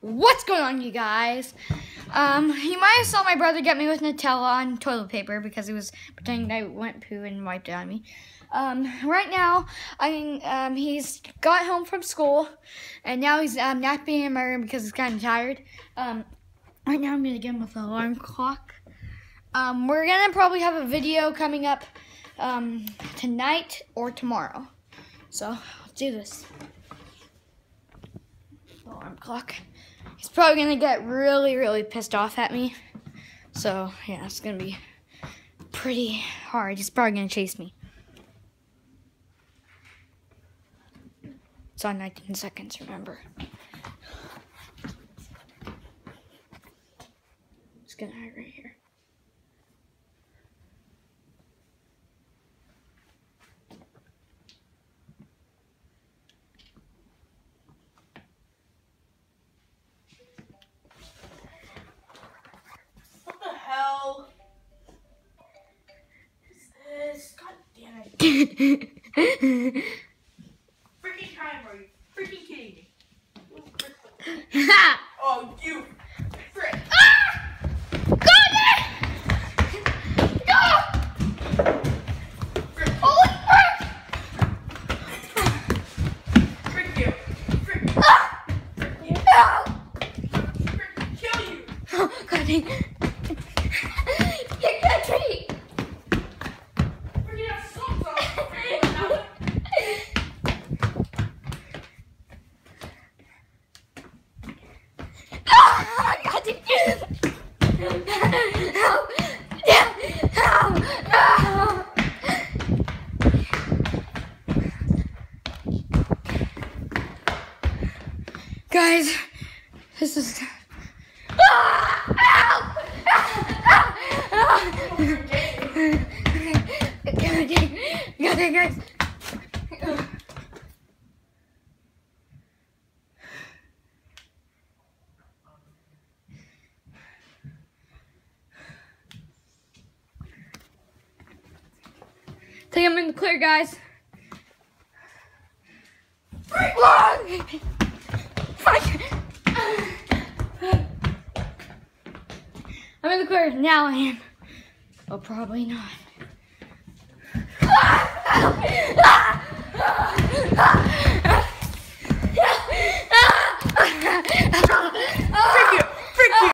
What's going on, you guys? You might have saw my brother get me with Nutella on toilet paper because he was pretending I went poo and wiped it on me. Right now, he's got home from school, and now he's napping in my room because he's kind of tired. Right now, I'm gonna get him with an alarm clock. We're gonna probably have a video coming up tonight or tomorrow. So let's do this. Alarm clock. He's probably gonna get really pissed off at me. So yeah, it's gonna be pretty hard. He's probably gonna chase me. It's on 19 seconds, remember. Just gonna hide right here. God damn it. Freaking time, are you freaking kidding me? Oh, you frick. Go there! Go! Holy frick! Frick you. Frick. Frick you. No! Frick, kill you. Oh, God dang. Kick that tree! Freaking have socks on. God dang. Help! Help! No! Guys, this is... Help! Okay, guys. I think I'm in the clear, guys. I'm in the clear. Now I am. Well, probably not.